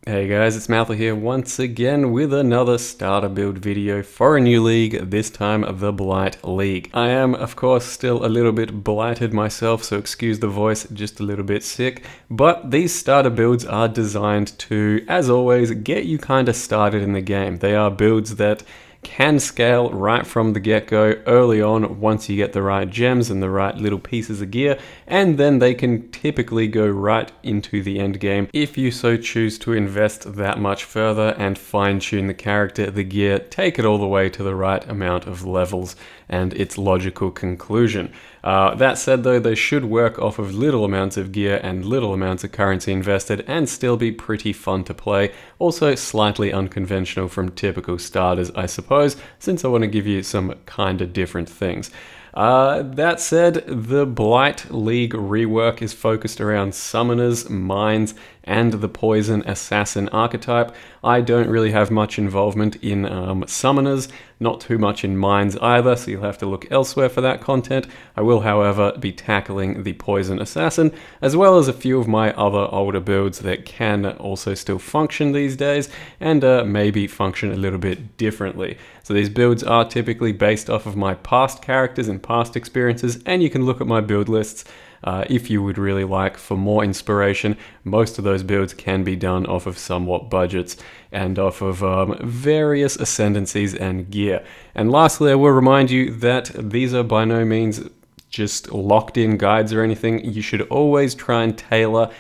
Hey guys, it's Malthor here once again with another starter build video for a new league, this time the Blight League. I am, of course, still a little bit blighted myself, so excuse the voice, just a little bit sick, but these starter builds are designed to, as always, get you kind of started in the game. They are builds that can scale right from the get-go early on once you get the right gems and the right little pieces of gear, and then they can typically go right into the end game if you so choose to invest that much further and fine-tune the character, the gear, take it all the way to the right amount of levels and its logical conclusion. That said though, they should work off of little amounts of gear and little amounts of currency invested and still be pretty fun to play. Also slightly unconventional from typical starters, I suppose, since I want to give you some kind of different things. That said, the Blight League rework is focused around summoners, mines, and the poison assassin archetype. I don't really have much involvement in summoners, not too much in mines either, so you'll have to look elsewhere for that content. I will, however, be tackling the poison assassin, as well as a few of my other older builds that can also still function these days, and maybe function a little bit differently. So these builds are typically based off of my past characters and past experiences, and you can look at my build lists if you would really like for more inspiration. Most of those builds can be done off of somewhat budgets and off of various ascendancies and gear. And lastly, I will remind you that these are by no means just locked in guides or anything. You should always try and tailor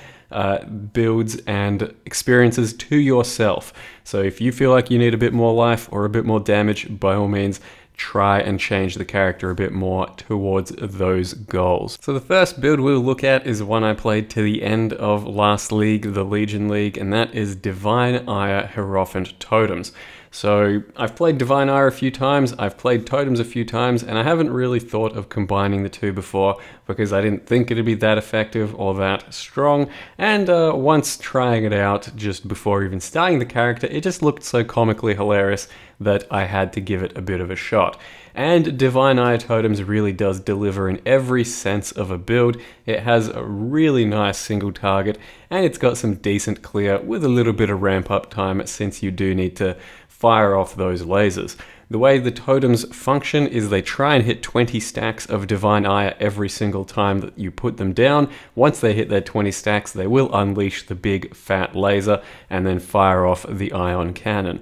builds and experiences to yourself. So if you feel like you need a bit more life or a bit more damage, by all means, try and change the character a bit more towards those goals. So the first build we'll look at is one I played to the end of last league, the Legion League, and that is Divine Ire Hierophant Totems. So I've played Divine Ire a few times, I've played Totems a few times, and I haven't really thought of combining the two before because I didn't think it'd be that effective or that strong. And once trying it out just before even starting the character, it just looked so comically hilarious that I had to give it a bit of a shot. And Divine Ire Totems really does deliver in every sense of a build. It has a really nice single target, and it's got some decent clear with a little bit of ramp up time since you do need to fire off those lasers. The way the totems function is they try and hit 20 stacks of Divine Ire every single time that you put them down. Once they hit their 20 stacks, they will unleash the big fat laser and then fire off the ion cannon.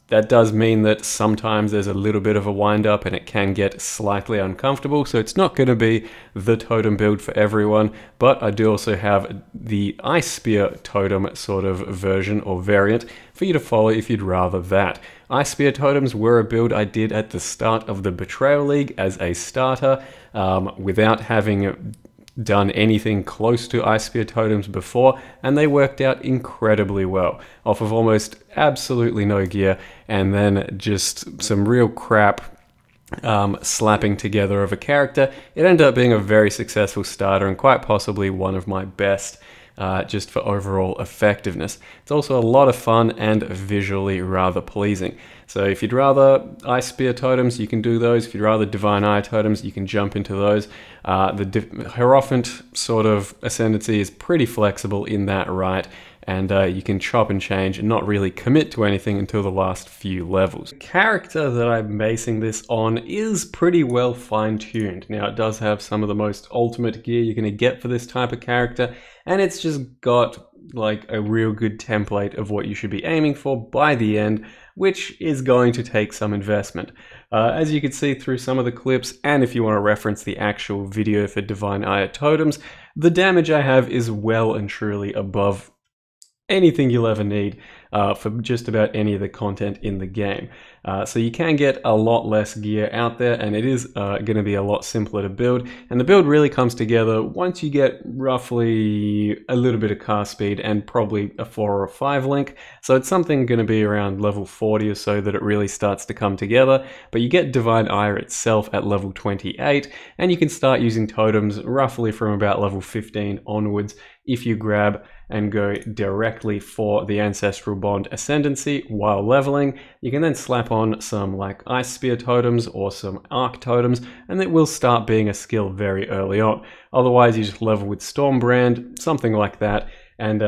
That does mean that sometimes there's a little bit of a wind up and it can get slightly uncomfortable, so it's not going to be the totem build for everyone, but I do also have the Ice Spear totem sort of version or variant for you to follow if you'd rather that. Ice Spear totems were a build I did at the start of the Betrayal League as a starter, without having done anything close to Ice Spear totems before, and they worked out incredibly well off of almost absolutely no gear and then just some real crap slapping together of a character. It ended up being a very successful starter and quite possibly one of my best just for overall effectiveness. It's also a lot of fun and visually rather pleasing. So if you'd rather Ice Spear totems, you can do those. If you'd rather Divine Ire totems, you can jump into those. The Hierophant sort of ascendancy is pretty flexible in that right, and you can chop and change and not really commit to anything until the last few levels. The character that I'm basing this on is pretty well fine-tuned. Now, it does have some of the most ultimate gear you're going to get for this type of character, and it's just got like a real good template of what you should be aiming for by the end, which is going to take some investment. As you can see through some of the clips, and if you want to reference the actual video for Divine Ire Totems, the damage I have is well and truly above anything you'll ever need for just about any of the content in the game. So you can get a lot less gear out there, and it is going to be a lot simpler to build. And the build really comes together once you get roughly a little bit of cast speed and probably a 4 or a 5 link. So it's something going to be around level 40 or so that it really starts to come together. But you get Divine Ire itself at level 28, and you can start using totems roughly from about level 15 onwards if you grab and go directly for the Ancestral Bond Ascendancy while leveling. You can then slap on some like Ice Spear totems or some Arc totems, and it will start being a skill very early on. Otherwise, you just level with Stormbrand, something like that, and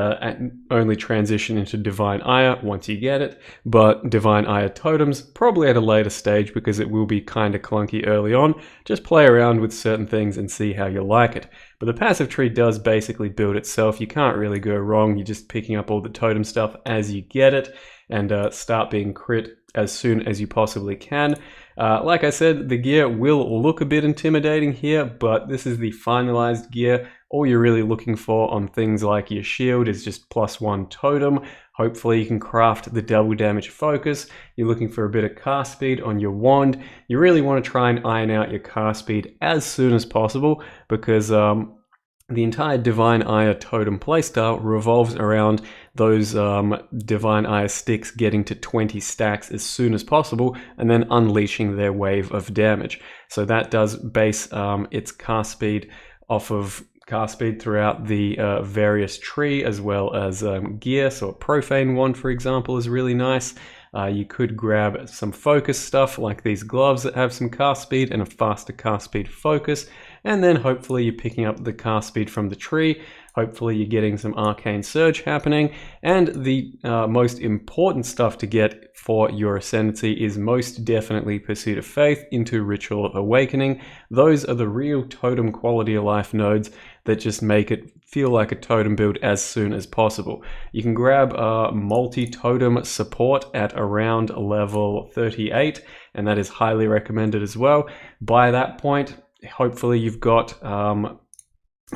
only transition into Divine Ire once you get it. But Divine Ire Totems probably at a later stage, because it will be kind of clunky early on. Just play around with certain things and see how you like it. But the passive tree does basically build itself. You can't really go wrong. You're just picking up all the totem stuff as you get it, and start being crit as soon as you possibly can. Like I said, the gear will look a bit intimidating here, but this is the finalized gear. All you're really looking for on things like your shield is just +1 totem. Hopefully you can craft the double damage focus. You're looking for a bit of cast speed on your wand. You really want to try and iron out your cast speed as soon as possible, because the entire Divine Ire totem playstyle revolves around those Divine Ire sticks getting to 20 stacks as soon as possible, and then unleashing their wave of damage. So that does base its cast speed off of cast speed throughout the various tree, as well as gear. So a profane wand, for example, is really nice. You could grab some focus stuff like these gloves that have some cast speed and a faster cast speed focus, and then hopefully you're picking up the cast speed from the tree. Hopefully you're getting some arcane surge happening, and the most important stuff to get for your ascendancy is most definitely Pursuit of Faith into Ritual of Awakening. Those are the real totem quality of life nodes that just make it feel like a totem build as soon as possible. You can grab multi-totem support at around level 38, and that is highly recommended as well. By that point, hopefully you've got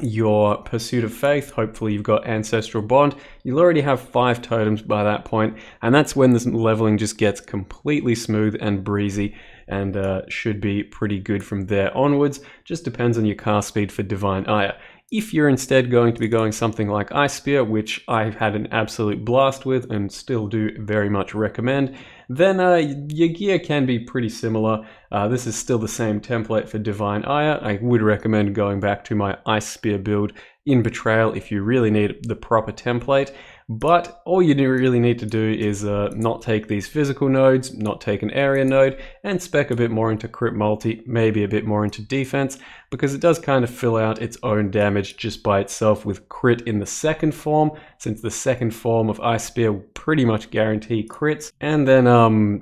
your Pursuit of Faith, hopefully you've got Ancestral Bond. You'll already have 5 totems by that point, and that's when this leveling just gets completely smooth and breezy, and should be pretty good from there onwards. Just depends on your cast speed for Divine Ire. If you're instead going to be going something like Ice Spear, which I've had an absolute blast with and still do very much recommend, then your gear can be pretty similar. This is still the same template for Divine Ire. I would recommend going back to my Ice Spear build in Betrayal if you really need the proper template. But all you really need to do is not take these physical nodes, not take an area node, and spec a bit more into crit multi, maybe a bit more into defense, because it does kind of fill out its own damage just by itself with crit in the second form, since the second form of Ice Spear will pretty much guarantee crits. And then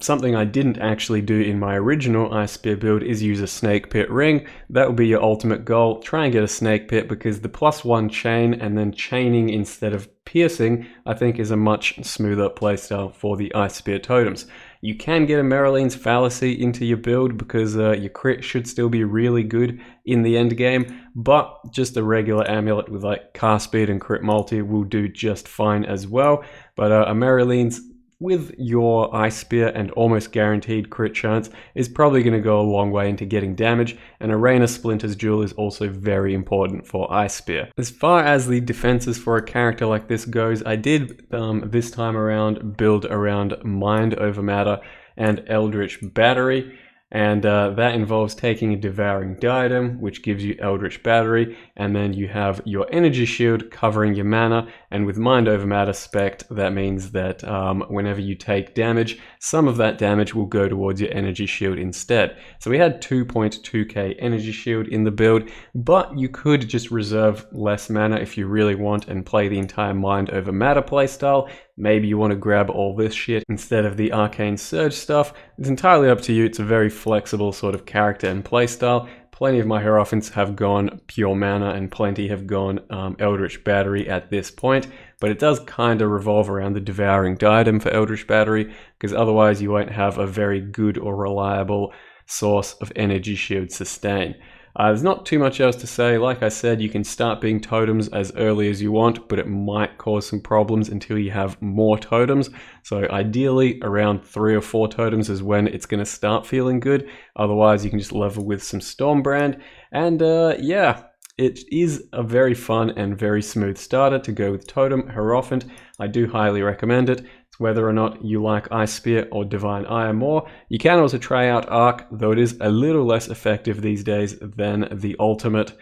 something I didn't actually do in my original Ice Spear build is use a Snake Pit ring. That will be your ultimate goal. Try and get a Snake Pit, because the +1 chain and then chaining instead of piercing, I think, is a much smoother playstyle for the Ice Spear totems. You can get a Meryleen's Fallacy into your build, because your crit should still be really good in the end game, but just a regular amulet with like cast speed and crit multi will do just fine as well. But a Meryleen's with your Ice Spear and almost guaranteed crit chance is probably going to go a long way into getting damage, and a Raina Splinter's Jewel is also very important for Ice Spear. As far as the defenses for a character like this goes, I did this time around build around Mind Over Matter and Eldritch Battery. And that involves taking a Devouring Diadem, which gives you Eldritch Battery, and then you have your Energy Shield covering your mana, and with Mind Over Matter spect, that means that whenever you take damage, some of that damage will go towards your Energy Shield instead. So we had 2.2k Energy Shield in the build, but you could just reserve less mana if you really want and play the entire Mind Over Matter playstyle. Maybe you want to grab all this shit instead of the Arcane Surge stuff. It's entirely up to you. It's a very flexible sort of character and playstyle. Plenty of my Hierophants have gone pure mana, and plenty have gone Eldritch Battery at this point. But it does kind of revolve around the Devouring Diadem for Eldritch Battery, because otherwise you won't have a very good or reliable source of Energy Shield sustain. There's not too much else to say. Like I said, you can start being totems as early as you want, but it might cause some problems until you have more totems. So ideally, around 3 or 4 totems is when it's going to start feeling good. Otherwise, you can just level with some Stormbrand. And yeah, it is a very fun and very smooth starter to go with Totem Hierophant. I do highly recommend it. Whether or not you like Ice Spear or Divine Ire more. You can also try out Arc, though it is a little less effective these days than the ultimate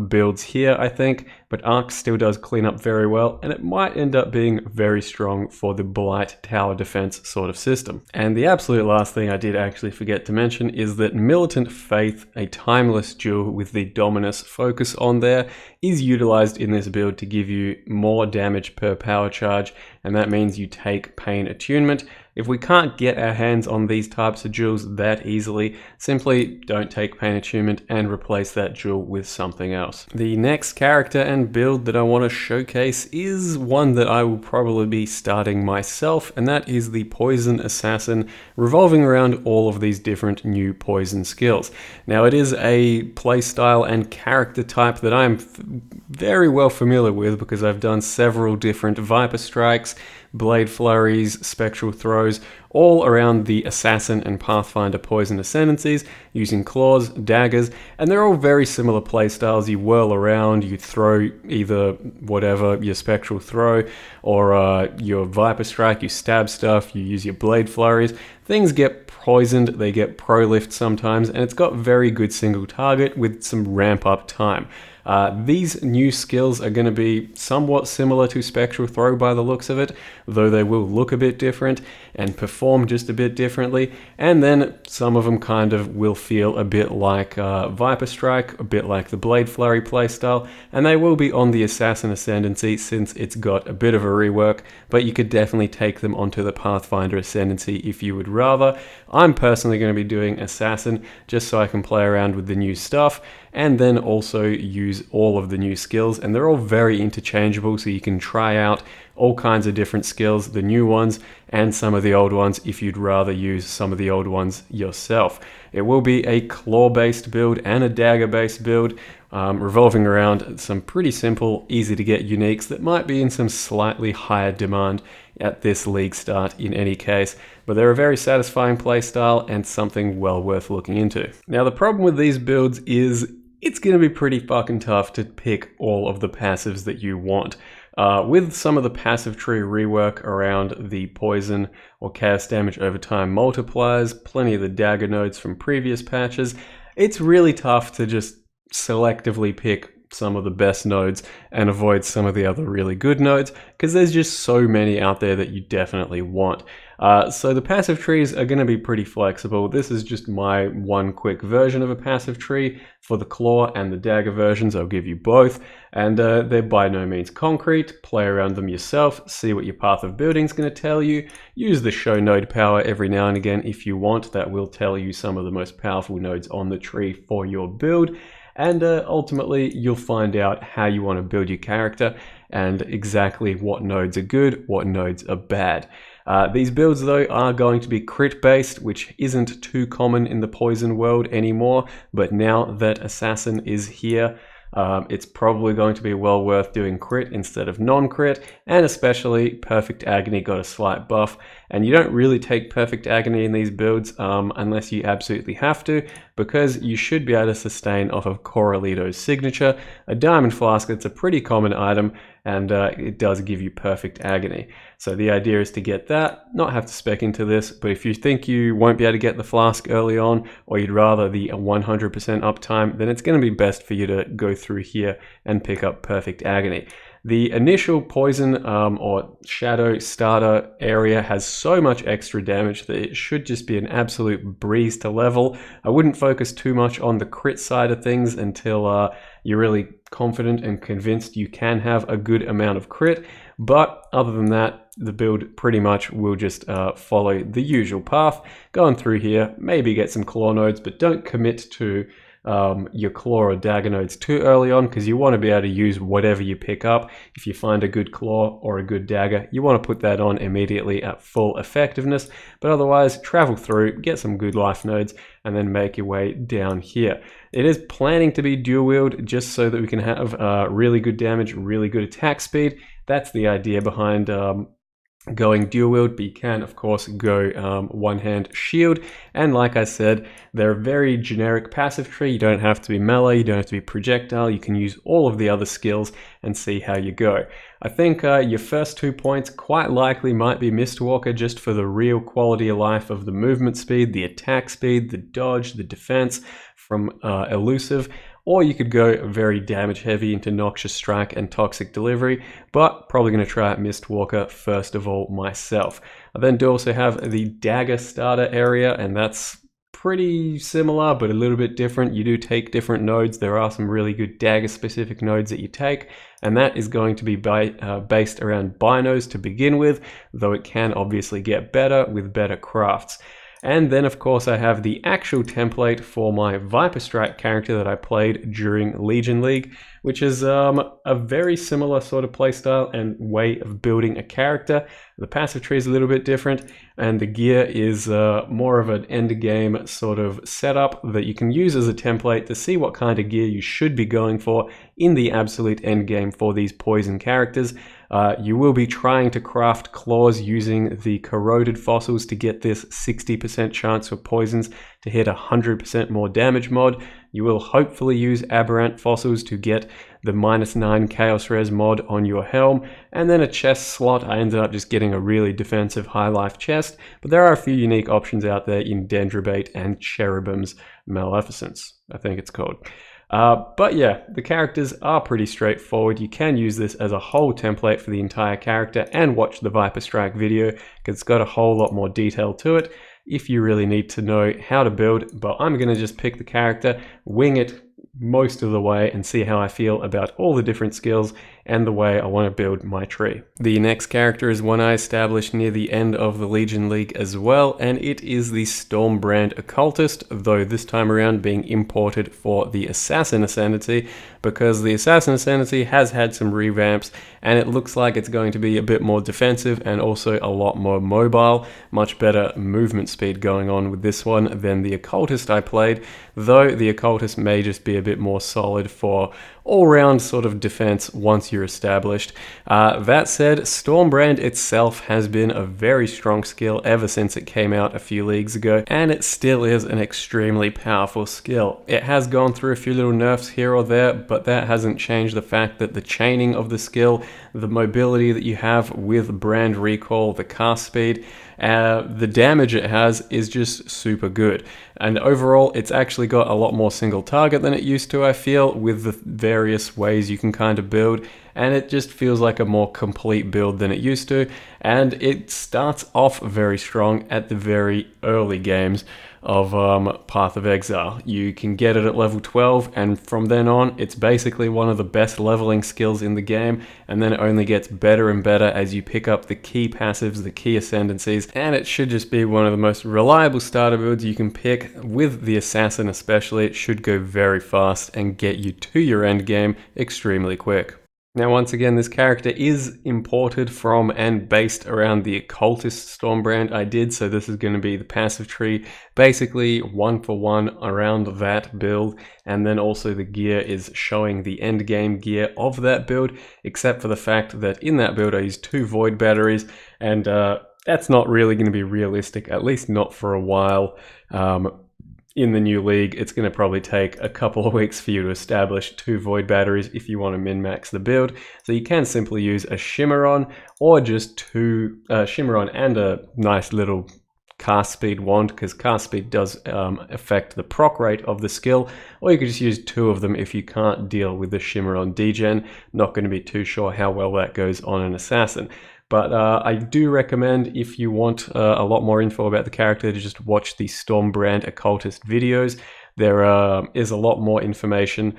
builds here, I think, but Arc still does clean up very well, and it might end up being very strong for the Blight tower defense sort of system. And the absolute last thing I did actually forget to mention is that Militant Faith, a timeless jewel with the Dominus focus on there, is utilized in this build to give you more damage per power charge, and that means you take Pain Attunement. If we can't get our hands on these types of jewels that easily, simply don't take Pain Attunement and replace that jewel with something else. The next character and build that I want to showcase is one that I will probably be starting myself, and that is the Poison Assassin, revolving around all of these different new poison skills. Now, it is a playstyle and character type that I'm very well familiar with because I've done several different Viper Strikes, Blade Flurries, Spectral Throws, all around the Assassin and Pathfinder Poison Ascendancies, using claws, daggers, and they're all very similar playstyles. You whirl around, you throw either whatever, your Spectral Throw, or your Viper Strike, you stab stuff, you use your Blade Flurries. Things get poisoned, they get pro-lift sometimes, and it's got very good single target with some ramp up time. These new skills are going to be somewhat similar to Spectral Throw by the looks of it, though they will look a bit different and perform just a bit differently, and then some of them kind of will feel a bit like Viper Strike, a bit like the Blade Flurry playstyle, and they will be on the Assassin Ascendancy since it's got a bit of a rework, but you could definitely take them onto the Pathfinder Ascendancy if you would rather. I'm personally going to be doing Assassin just so I can play around with the new stuff, and then also use all of the new skills, and they're all very interchangeable, so you can try out all kinds of different skills, the new ones and some of the old ones if you'd rather use some of the old ones yourself. It will be a claw-based build and a dagger-based build, revolving around some pretty simple, easy to get uniques that might be in some slightly higher demand at this league start in any case, but they're a very satisfying playstyle and something well worth looking into. Now, the problem with these builds is it's going to be pretty fucking tough to pick all of the passives that you want. With some of the passive tree rework around the poison or chaos damage over time multipliers, plenty of the dagger nodes from previous patches, it's really tough to just selectively pick some of the best nodes and avoid some of the other really good nodes because there's just so many out there that you definitely want. So the passive trees are going to be pretty flexible. This is just my one quick version of a passive tree. For the claw and the dagger versions, I'll give you both, and they're by no means concrete. Play around them yourself, see what your path of building is going to tell you. Use the show node power every now and again if you want. That will tell you some of the most powerful nodes on the tree for your build. And ultimately, you'll find out how you want to build your character and exactly what nodes are good, what nodes are bad. These builds, though, are going to be crit-based, which isn't too common in the poison world anymore, but now that Assassin is here, it's probably going to be well worth doing crit instead of non-crit, and especially Perfect Agony got a slight buff, and you don't really take Perfect Agony in these builds unless you absolutely have to, because you should be able to sustain off of Coralito's signature, a Diamond Flask that's a pretty common item, and it does give you Perfect Agony. So the idea is to get that, not have to spec into this, but if you think you won't be able to get the flask early on, or you'd rather the 100% uptime, then it's going to be best for you to go through here and pick up Perfect Agony. The initial poison or shadow starter area has so much extra damage that it should just be an absolute breeze to level. I wouldn't focus too much on the crit side of things until you're really confident and convinced you can have a good amount of crit, but other than that, the build pretty much will just follow the usual path. Going through here, maybe get some claw nodes, but don't commit to your claw or dagger nodes too early on, because you want to be able to use whatever you pick up. If you find a good claw or a good dagger, you want to put that on immediately at full effectiveness, but otherwise travel through, get some good life nodes, and then make your way down here. It is planning to be dual wield just so that we can have really good damage, really good attack speed. That's the idea behind going dual wield, but you can of course go one hand shield, and like I said, they're a very generic passive tree. You don't have to be melee, you don't have to be projectile, you can use all of the other skills and see how you go. I think your first 2 points quite likely might be Mistwalker, just for the real quality of life of the movement speed, the attack speed, the dodge, the defense from elusive. Or you could go very damage heavy into Noxious Strike and Toxic Delivery, but probably going to try out Mistwalker first of all myself. I then do also have the Dagger starter area, and that's pretty similar, but a little bit different. You do take different nodes. There are some really good dagger-specific nodes that you take, and that is going to be based around binos to begin with, though it can obviously get better with better crafts. And then of course I have the actual template for my Viper Strike character that I played during Legion League, which is a very similar sort of playstyle and way of building a character. The passive tree is a little bit different, and the gear is more of an end game sort of setup that you can use as a template to see what kind of gear you should be going for in the absolute end game for these poison characters. You will be trying to craft claws using the corroded fossils to get this 60% chance for poisons to hit 100% more damage mod. You will hopefully use aberrant fossils to get the -9 chaos res mod on your helm, and then a chest slot. I ended up just getting a really defensive high life chest, but there are a few unique options out there in Dendrobate and Cherubim's Maleficence, I think it's called. But yeah, the characters are pretty straightforward. You can use this as a whole template for the entire character and watch the Viper Strike video, because it's got a whole lot more detail to it if you really need to know how to build. But I'm going to just pick the character, wing it most of the way, and see how I feel about all the different skills and the way I want to build my tree. The next character is one I established near the end of the Legion League as well, and it is the Stormbrand Occultist, though this time around being imported for the Assassin Ascendancy, because the Assassin Ascendancy has had some revamps, and it looks like it's going to be a bit more defensive and also a lot more mobile. Much better movement speed going on with this one than the Occultist I played, though the Occultist may just be a bit more solid for all-round sort of defense once you're established. That said, Stormbrand itself has been a very strong skill ever since it came out a few leagues ago, and it still is an extremely powerful skill. It has gone through a few little nerfs here or there, but that hasn't changed the fact that the chaining of the skill, the mobility that you have with brand recall, the cast speed, the damage it has is just super good. And overall, it's actually got a lot more single target than it used to, I feel, with the various ways you can kind of build. And it just feels like a more complete build than it used to. And it starts off very strong at the very early games of Path of Exile. You can get it at level 12, and from then on, it's basically one of the best leveling skills in the game, and then it only gets better and better as you pick up the key passives, the key ascendancies, and it should just be one of the most reliable starter builds you can pick. With the Assassin especially, it should go very fast and get you to your end game extremely quick. Now, once again, this character is imported from and based around the Occultist Stormbrand I did, so this is going to be the passive tree, basically 1-for-1 around that build, and then also the gear is showing the end game gear of that build, except for the fact that in that build I used 2 Void Batteries, and that's not really going to be realistic, at least not for a while. In the new league, it's going to probably take a couple of weeks for you to establish 2 Void Batteries if you want to min-max the build. So you can simply use a Shimmeron, or just 2 Shimmeron and a nice little cast speed wand, because cast speed does affect the proc rate of the skill, or you could just use 2 of them if you can't deal with the Shimmeron degen. Not going to be too sure how well that goes on an Assassin. But I do recommend, if you want a lot more info about the character, to just watch the Stormbrand Occultist videos. There is a lot more information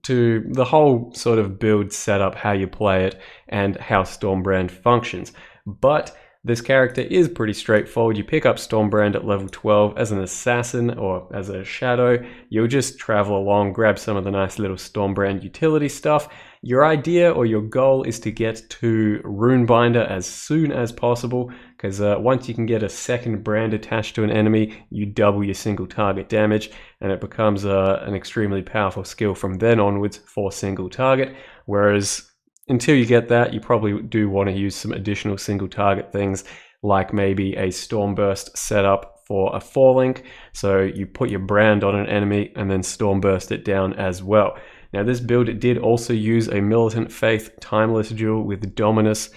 to the whole sort of build setup, how you play it, and how Stormbrand functions. But this character is pretty straightforward. You pick up Stormbrand at level 12 as an assassin or as a shadow. You'll just travel along, grab some of the nice little Stormbrand utility stuff. Your idea or your goal is to get to Runebinder as soon as possible, because once you can get a second brand attached to an enemy, you double your single target damage, and it becomes an extremely powerful skill from then onwards for single target. Whereas until you get that, you probably do want to use some additional single target things, like maybe a Stormburst setup for a 4-link. So you put your brand on an enemy and then Stormburst it down as well. Now this build, it did also use a Militant Faith Timeless Jewel with Dominus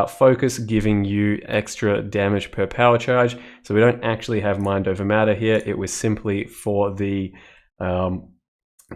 focus, giving you extra damage per power charge. So we don't actually have Mind Over Matter here. It was simply for the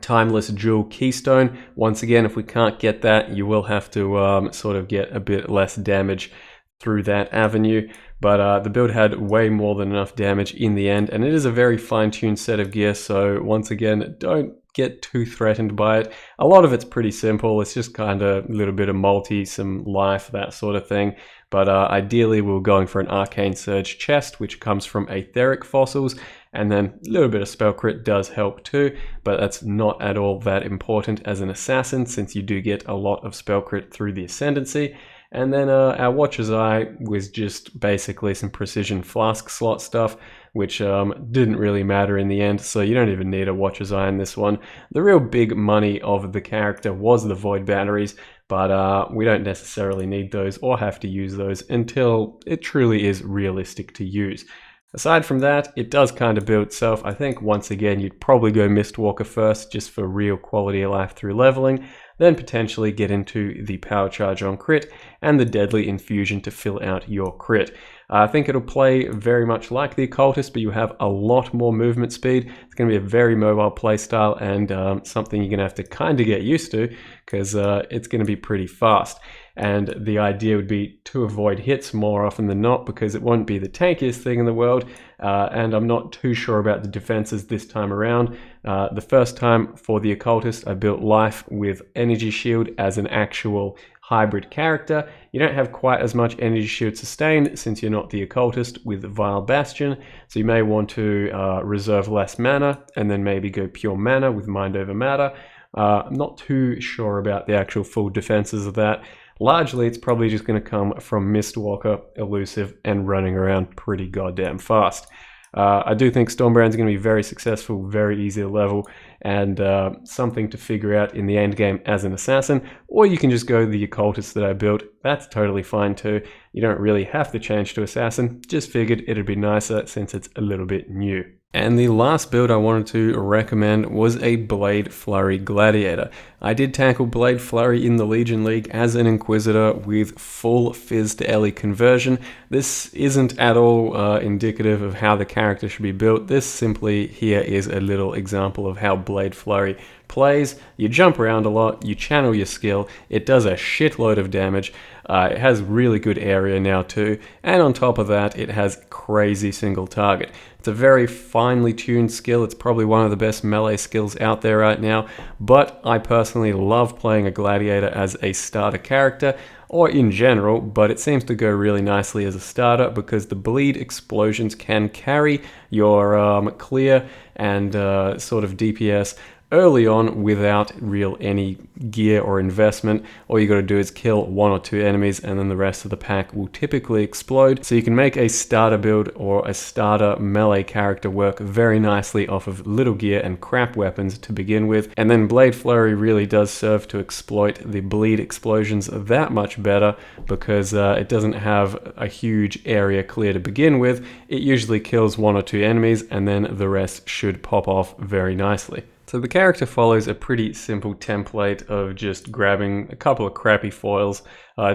Timeless Jewel Keystone. Once again, if we can't get that, you will have to sort of get a bit less damage through that avenue, but the build had way more than enough damage in the end, and it is a very fine-tuned set of gear, so once again, don't get too threatened by it. A lot of it's pretty simple. It's just kind of a little bit of multi, some life, that sort of thing. But ideally, we were going for an Arcane Surge chest, which comes from Aetheric fossils, and then a little bit of spell crit does help too, but that's not at all that important as an assassin, since you do get a lot of spell crit through the Ascendancy. And then our Watcher's Eye was just basically some precision flask slot stuff, which didn't really matter in the end, so you don't even need a Watcher's Eye in this one. The real big money of the character was the Void Batteries, but we don't necessarily need those or have to use those until it truly is realistic to use. Aside from that, it does kind of build itself. I think once again you'd probably go Mistwalker first, just for real quality of life through leveling, then potentially get into the Power Charge on crit and the Deadly Infusion to fill out your crit. I think it'll play very much like the Occultist, but you have a lot more movement speed. It's going to be a very mobile playstyle and something you're going to have to kind of get used to, because it's going to be pretty fast. And the idea would be to avoid hits more often than not, because it won't be the tankiest thing in the world, and I'm not too sure about the defenses this time around. The first time for the Occultist, I built Life with Energy Shield as an actual hybrid character. You don't have quite as much Energy Shield sustain since you're not the Occultist with Vile Bastion, so you may want to reserve less mana and then maybe go pure mana with Mind Over Matter. I'm not too sure about the actual full defenses of that. Largely, it's probably just going to come from Mistwalker, Elusive, and running around pretty goddamn fast. I do think Stormbrand's going to be very successful, very easy to level, and something to figure out in the end game as an assassin, or you can just go the Occultist that I built. That's totally fine too. You don't really have to change to assassin, just figured it'd be nicer since it's a little bit new. And the last build I wanted to recommend was a Blade Flurry Gladiator. I did tackle Blade Flurry in the Legion League as an Inquisitor with full Fizz to Ellie conversion. This isn't at all indicative of how the character should be built. This simply here is a little example of how Blade Flurry plays. You jump around a lot, you channel your skill, it does a shitload of damage, it has really good area now too, and on top of that it has crazy single target. It's a very finely tuned skill. It's probably one of the best melee skills out there right now, but I personally love playing a Gladiator as a starter character, or in general, but it seems to go really nicely as a starter because the bleed explosions can carry your clear and sort of DPS early on without real any gear or investment. All you got to do is kill 1 or 2 enemies and then the rest of the pack will typically explode. So you can make a starter build or a starter melee character work very nicely off of little gear and crap weapons to begin with. And then Blade Flurry really does serve to exploit the bleed explosions that much better because it doesn't have a huge area clear to begin with. It usually kills 1 or 2 enemies and then the rest should pop off very nicely. So the character follows a pretty simple template of just grabbing a couple of crappy foils,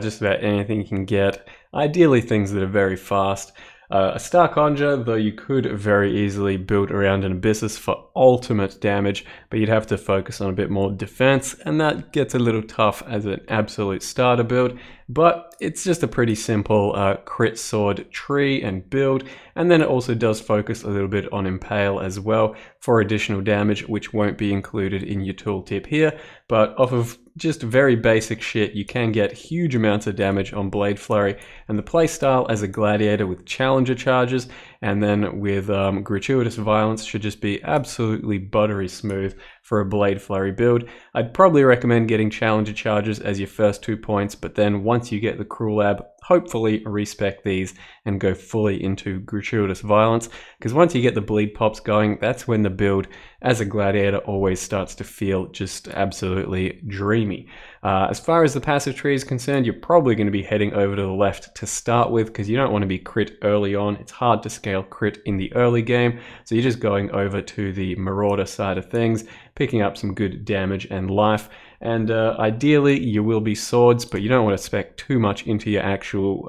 just about anything you can get, ideally things that are very fast. A Star Conjure, though you could very easily build around an Abyssus for ultimate damage, but you'd have to focus on a bit more defense, and that gets a little tough as an absolute starter build, but it's just a pretty simple crit sword tree and build, and then it also does focus a little bit on Impale as well for additional damage, which won't be included in your tooltip here, but off of just very basic shit, you can get huge amounts of damage on Blade Flurry, and the playstyle as a Gladiator with Challenger charges and then with Gratuitous Violence should just be absolutely buttery smooth for a Blade Flurry build. I'd probably recommend getting Challenger charges as your first 2 points, but then once you get the Cruel Lab, hopefully respec these and go fully into Gratuitous Violence, because once you get the bleed pops going, that's when the build as a Gladiator always starts to feel just absolutely dreamy. As far as the passive tree is concerned, you're probably going to be heading over to the left to start with because you don't want to be crit early on. It's hard to scale crit in the early game, so you're just going over to the Marauder side of things, picking up some good damage and life, and ideally you will be swords, but you don't want to spec too much into your actual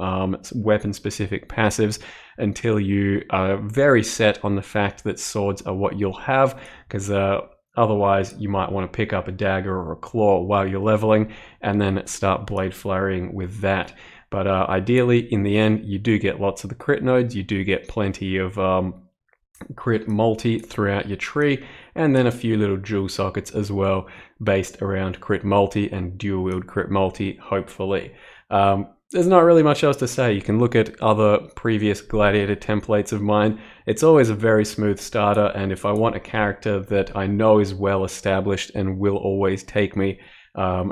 weapon-specific passives until you are very set on the fact that swords are what you'll have, because otherwise you might want to pick up a dagger or a claw while you're leveling and then start blade flurrying with that. But ideally, in the end, you do get lots of the crit nodes, you do get plenty of crit multi throughout your tree, and then a few little jewel sockets as well based around crit multi and dual wield crit multi, hopefully. There's not really much else to say. You can look at other previous Gladiator templates of mine. It's always a very smooth starter, and if I want a character that I know is well established and will always take me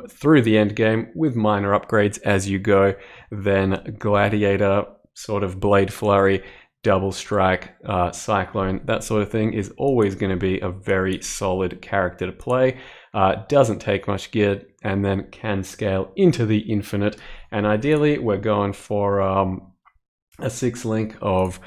through the end game with minor upgrades as you go, then Gladiator, sort of Blade Flurry, Double Strike, Cyclone, that sort of thing is always going to be a very solid character to play. Doesn't take much gear and then can scale into the infinite. And ideally, we're going for a 6-link of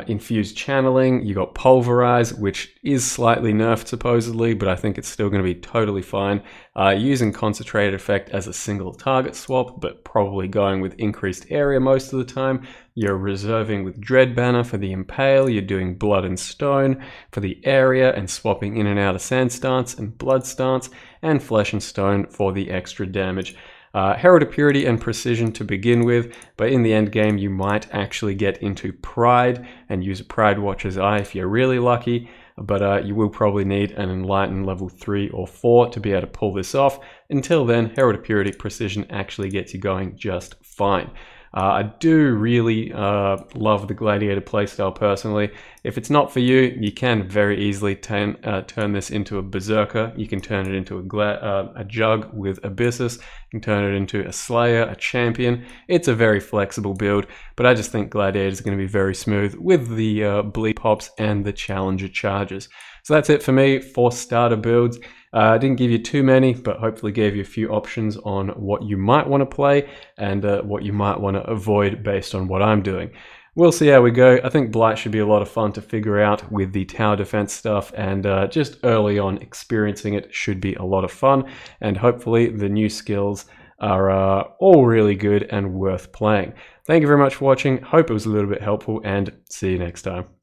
infused channeling. You got Pulverize, which is slightly nerfed supposedly, but I think it's still going to be totally fine. Using Concentrated Effect as a single target swap, but probably going with increased area most of the time. You're reserving with Dread Banner for the Impale. You're doing Blood and Stone for the area and swapping in and out of Sand Stance and Blood Stance, and Flesh and Stone for the extra damage. Herald of Purity and Precision to begin with, but in the end game you might actually get into Pride and use a Pride Watcher's Eye if you're really lucky, but you will probably need an Enlighten level 3 or 4 to be able to pull this off. Until then, Herald of Purity Precision actually gets you going just fine. I do really love the Gladiator playstyle personally. If it's not for you, you can very easily turn this into a Berserker. You can turn it into a Jug with Abyssus. You can turn it into a Slayer, a Champion. It's a very flexible build, but I just think Gladiator is going to be very smooth with the Bleed Pops and the Challenger charges. So that's it for me for starter builds. I didn't give you too many, but hopefully gave you a few options on what you might want to play and what you might want to avoid based on what I'm doing. We'll see how we go. I think Blight should be a lot of fun to figure out with the tower defense stuff, and just early on experiencing it should be a lot of fun, and hopefully the new skills are all really good and worth playing. Thank you very much for watching. Hope it was a little bit helpful, and see you next time.